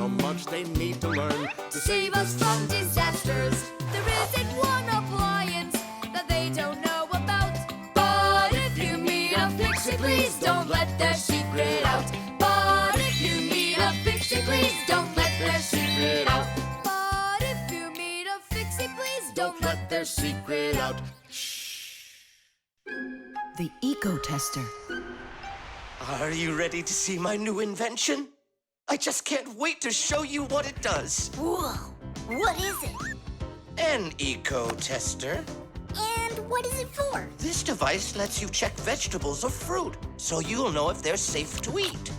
how much they need to learn To save us from disasters, there isn't one appliance that they don't know about. But if you meet a Fixie, please don't let their secret out. But if you meet a Fixie, please don't let their secret out. But if you meet a Fixie, please don't let their secret out. The Ecotester. Are you ready to see my new invention? I just can't wait to show you what it does. Whoa! What is it? An Ecotester. And what is it for? This device lets you check vegetables or fruit, so you'll know if they're safe to eat.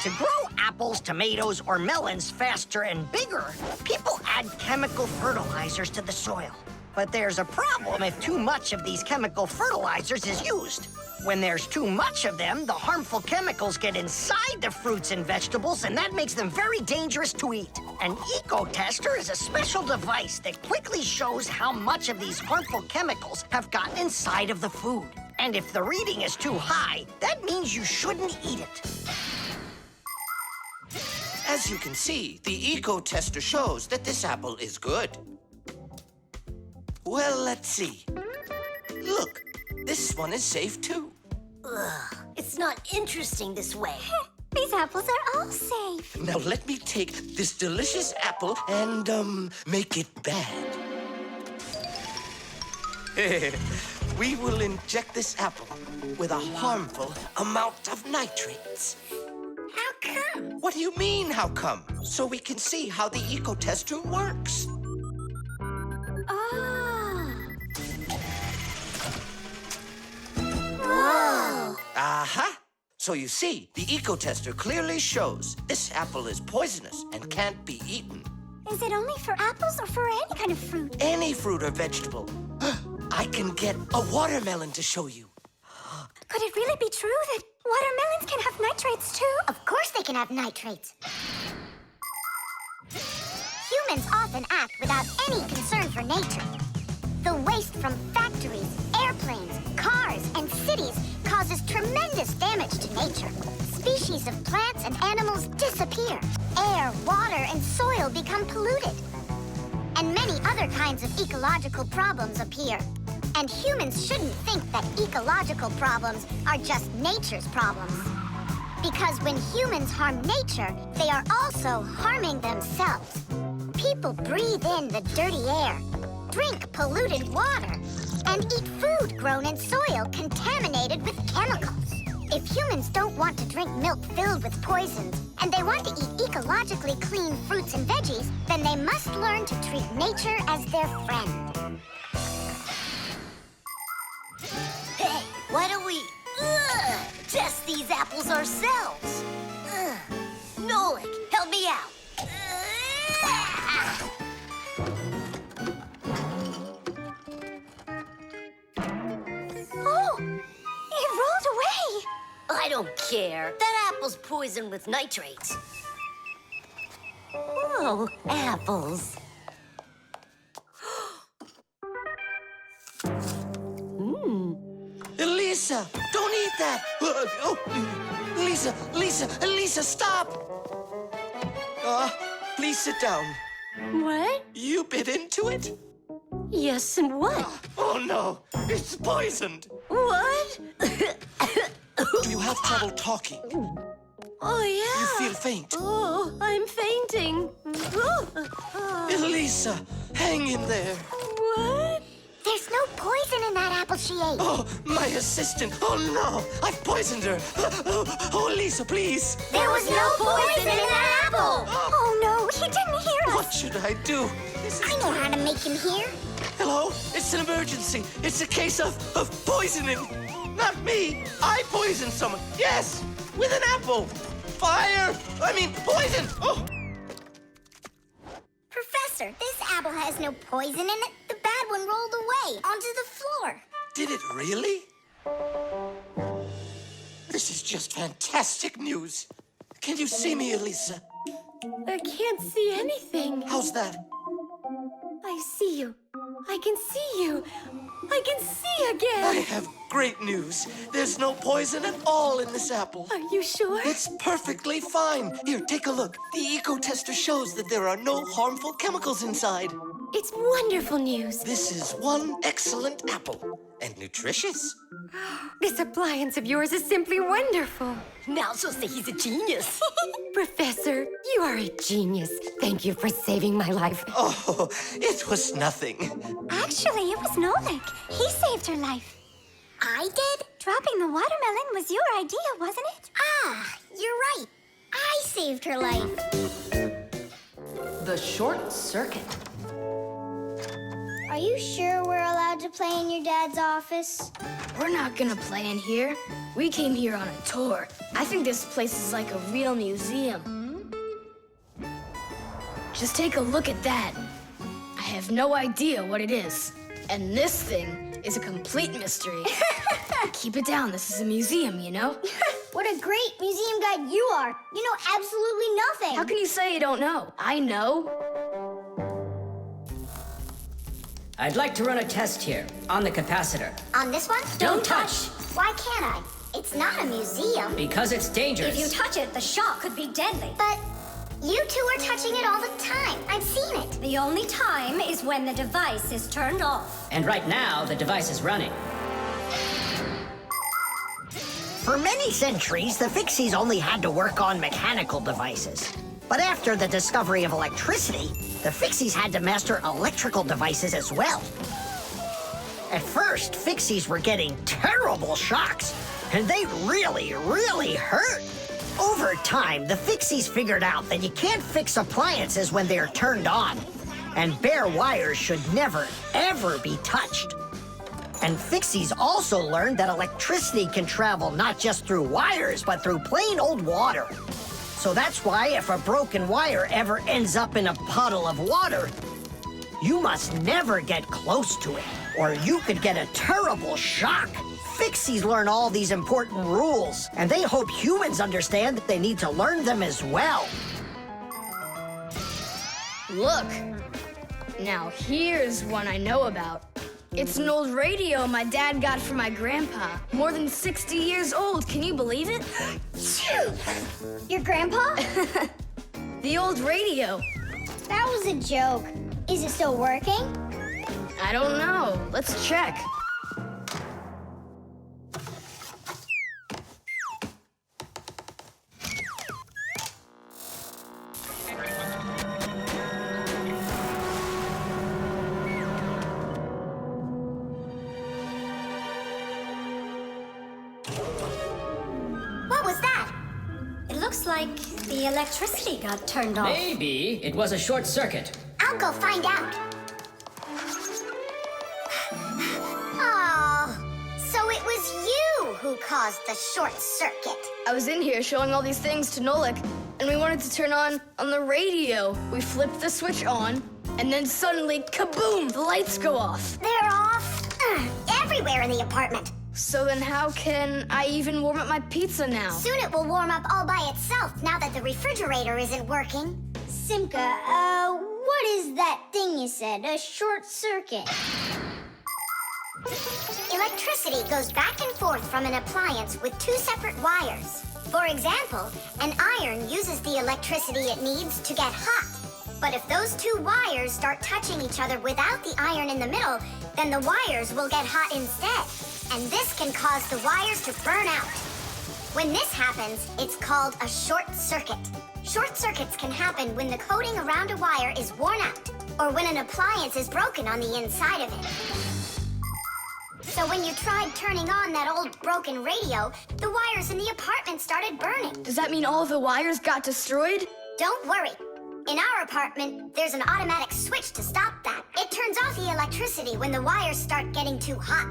To grow apples, tomatoes, or melons faster and bigger, people add chemical fertilizers to the soil. But there's a problem if too much of these chemical fertilizers is used. When there's too much of them, the harmful chemicals get inside the fruits and vegetables, and that makes them very dangerous to eat. An Ecotester is a special device that quickly shows how much of these harmful chemicals have gotten inside of the food. And if the reading is too high, that means you shouldn't eat it. As you can see, the Ecotester shows that this apple is good. Well, let's see. Look, this one is safe too. Ugh, it's not interesting this way. These apples are all safe. Now let me take this delicious apple and, make it bad. We will inject this apple with a harmful amount of nitrates. How come? What do you mean, how come? So we can see how the Ecotester works. Whoa! Aha! So you see, the Ecotester clearly shows this apple is poisonous and can't be eaten. Is it only for apples or for any kind of fruit? Any fruit or vegetable. I can get a watermelon to show you. Could it really be true that watermelons can have nitrates too? Of course they can have nitrates. Humans often act without any concern for nature. The waste from factories, airplanes, cars, and cities causes tremendous damage to nature. Species of plants and animals disappear. Air, water, and soil become polluted. And many other kinds of ecological problems appear. And humans shouldn't think that ecological problems are just nature's problems. Because when humans harm nature, they are also harming themselves. People breathe in the dirty air, drink polluted water, and eat food grown in soil contaminated with chemicals. If humans don't want to drink milk filled with poisons, and they want to eat ecologically clean fruits and veggies, then they must learn to treat nature as their friend. Hey, why don't we test these apples ourselves? Nolik, help me out. Oh, it rolled away. I don't care. That apple's poisoned with nitrates. Oh, apples. Elisa, don't eat that! Lisa, stop! Please sit down. What? You bit into it? Yes, and what? Oh no, it's poisoned. What? Do you have trouble talking? Oh, yeah. You feel faint? Oh, I'm fainting. Elisa, hang in there. What? There's no poison in that apple she ate. Oh, my assistant. Oh no, I've poisoned her. Oh, Lisa, please. There was no poison in that apple. Oh no, he didn't hear us. What should I do? I know how to make him hear. Hello? It's an emergency. It's a case of poisoning. Not me. I poisoned someone. Yes, with an apple. Fire. Poison. Oh. Professor, this apple has no poison in it. The bad one rolled away onto the floor. Did it really? This is just fantastic news. Can you see me, Elisa? I can't see anything. How's that? I I see you. I can see you. I can see I again. have great news. There's no poison at all in this apple. Are you sure? It's perfectly fine. Here, take a look. The Ecotester shows that there are no harmful chemicals inside. It's wonderful news. This is one excellent apple. And nutritious. This appliance of yours is simply wonderful. Now she'll say he's a genius. Professor, you are a genius. Thank you for saving my life. Oh, it was nothing. Actually, it was Nolik. He saved her life. I did? Dropping the watermelon was your idea, wasn't it? Ah, you're right. I saved her life. The short circuit. Are you sure we're allowed to play in your dad's office? We're not gonna play in here. We came here on a tour. I think this place is like a real museum. Just take a look at that. I have no idea what it is. And this thing is a complete mystery. Keep it down, this is a museum, you know? What a great museum guide you are. You know absolutely nothing. How can you say you don't know? I know. I'd like to run a test here, on the capacitor. On this one? Don't touch! Why can't I? It's not a museum. Because it's dangerous. If you touch it, the shock could be deadly. But you two are touching it all the time. I've seen it. The only time is when the device is turned off. And right now, the device is running. For many centuries, the Fixies only had to work on mechanical devices. But after the discovery of electricity, the Fixies had to master electrical devices as well. At first, Fixies were getting terrible shocks, and they really, really hurt. Over time, the Fixies figured out that you can't fix appliances when they're turned on, and bare wires should never, ever be touched. And Fixies also learned that electricity can travel not just through wires, but through plain old water. So that's why if a broken wire ever ends up in a puddle of water, you must never get close to it, or you could get a terrible shock. Fixies learn all these important rules, and they hope humans understand that they need to learn them as well. Look. Now here's one I know about. It's an old radio my dad got from my grandpa. More than 60 years old, can you believe it? Your grandpa? The old radio. That was a joke. Is it still working? I don't know. Let's check. What was that? It looks like the electricity got turned off. Maybe it was a short circuit. I'll go find out. Oh, so it was you who caused the short circuit. I was in here showing all these things to Nolik, and we wanted to turn on the radio. We flipped the switch on, and then suddenly, kaboom, the lights go off. They're off everywhere in the apartment. So then how can I even warm up my pizza now? Soon it will warm up all by itself now that the refrigerator isn't working. Simka, what is that thing you said? A short circuit? Electricity goes back and forth from an appliance with two separate wires. For example, an iron uses the electricity it needs to get hot. But if those two wires start touching each other without the iron in the middle, then the wires will get hot instead. And this can cause the wires to burn out. When this happens, it's called a short circuit. Short circuits can happen when the coating around a wire is worn out, or when an appliance is broken on the inside of it. So when you tried turning on that old broken radio, the wires in the apartment started burning. Does that mean all of the wires got destroyed? Don't worry. In our apartment, there's an automatic switch to stop that. It turns off the electricity when the wires start getting too hot.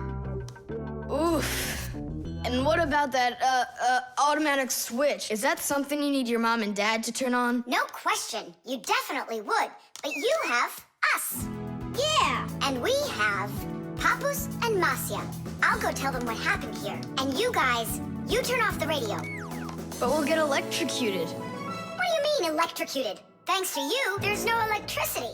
Oof. And what about that, automatic switch? Is that something you need your mom and dad to turn on? No question. You definitely would. But you have us. Yeah. And we have Papus and Masya. I'll go tell them what happened here. And you guys, you turn off the radio. But we'll get electrocuted. What do you mean electrocuted? Thanks to you, there's no electricity.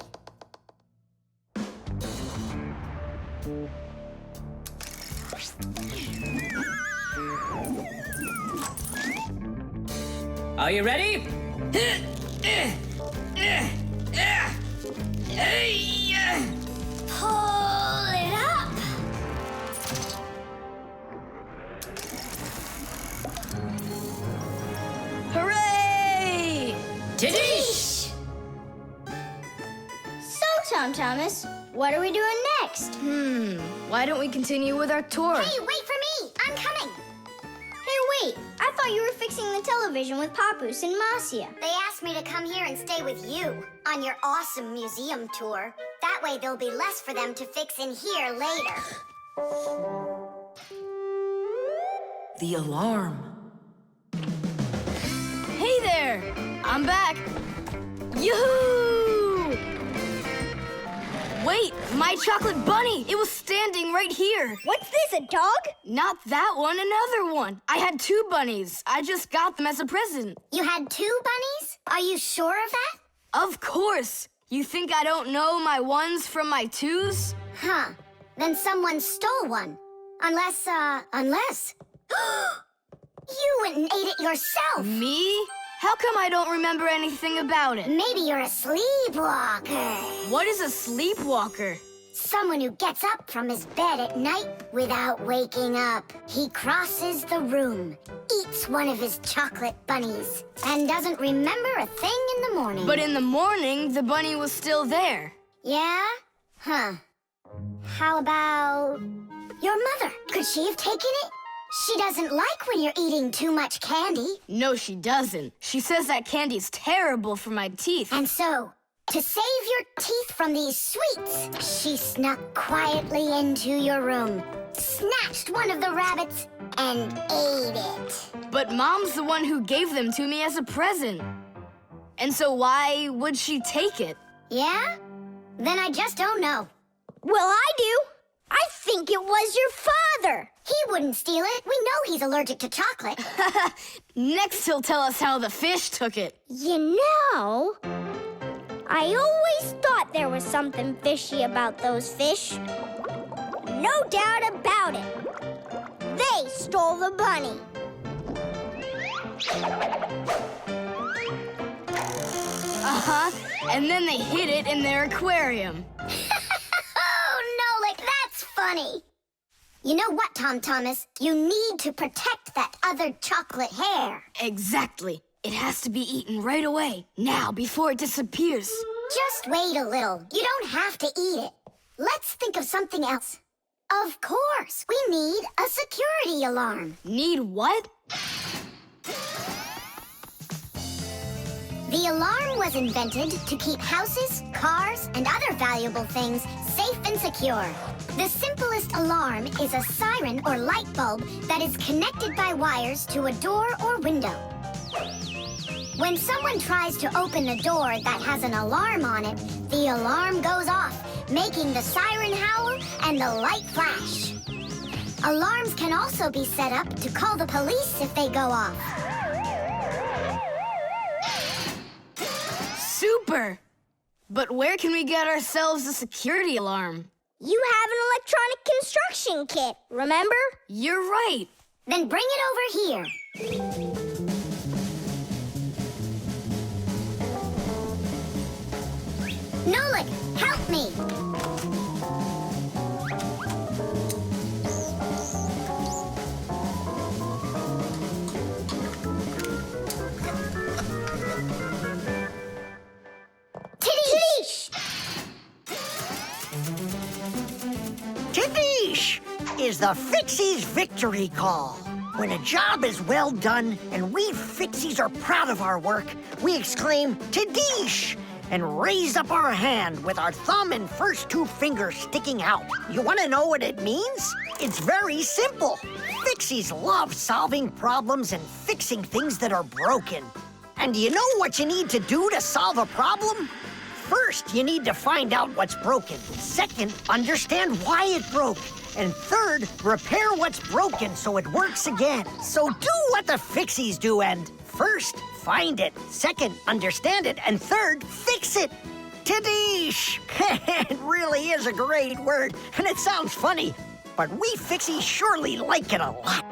Are you ready? Pull it up. Hooray! Tidish! So, Tom Thomas, what are we doing next? Why don't we continue with our tour? Hey, wait for me! I'm coming! Hey, wait! I thought you were fixing the television with Papoose and Marcia. They asked me to come here and stay with you on your awesome museum tour. That way there'll be less for them to fix in here later. The alarm. Hey there! I'm back! Yoo-hoo! Wait, my chocolate bunny! It was standing right here! What's this, a dog? Not that one, another one. I had 2 bunnies. I just got them as a present. You had 2 bunnies? Are you sure of that? Of course! You think I don't know my 1s from my 2s? Huh. Then someone stole one. Unless. You went and ate it yourself! Me? How come I don't remember anything about it? Maybe you're a sleepwalker. What is a sleepwalker? Someone who gets up from his bed at night without waking up. He crosses the room, eats one of his chocolate bunnies, and doesn't remember a thing in the morning. But in the morning, the bunny was still there. Yeah? Huh. How about your mother? Could she have taken it? She doesn't like when you're eating too much candy. No, she doesn't. She says that candy's terrible for my teeth. And so, to save your teeth from these sweets, she snuck quietly into your room, snatched one of the rabbits, and ate it. But Mom's the one who gave them to me as a present. And so why would she take it? Yeah? Then I just don't know. Well, I do. I think it was your father. He wouldn't steal it. We know he's allergic to chocolate. Next, he'll tell us how the fish took it. You know, I always thought there was something fishy about those fish. No doubt about it. They stole the bunny. And then they hid it in their aquarium. Oh, Nolik, that's funny. You know what, Tom Thomas? You need to protect that other chocolate hair. Exactly. It has to be eaten right away, now, before it disappears. Just wait a little. You don't have to eat it. Let's think of something else. Of course, we need a security alarm. Need what? The alarm was invented to keep houses, cars, and other valuable things safe and secure. The simplest alarm is a siren or light bulb that is connected by wires to a door or window. When someone tries to open the door that has an alarm on it, the alarm goes off, making the siren howl and the light flash. Alarms can also be set up to call the police if they go off. Super! But where can we get ourselves a security alarm? You have an electronic construction kit, remember? You're right. Then bring it over here. Nolik, help me. Tidish! Tidish is the Fixies victory call. When a job is well done and we Fixies are proud of our work, we exclaim, Tidish! And raise up our hand with our thumb and first 2 fingers sticking out. You want to know what it means? It's very simple. Fixies love solving problems and fixing things that are broken. And do you know what you need to do to solve a problem? First, you need to find out what's broken. Second, understand why it broke. And third, repair what's broken so it works again. So do what the Fixies do and first, find it. Second, understand it. And third, fix it. Tadish! It really is a great word, and it sounds funny, but we Fixies surely like it a lot.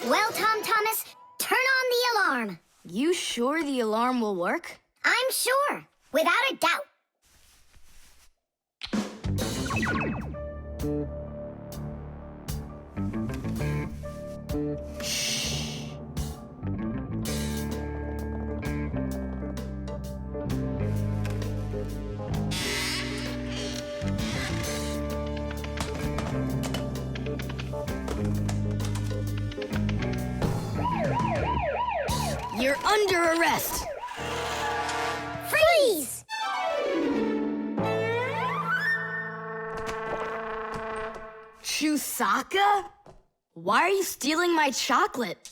Well, Tom Thomas, turn on the alarm. You sure the alarm will work? I'm sure, without a doubt. You're under arrest. Freeze! Chusaka? Why are you stealing my chocolate?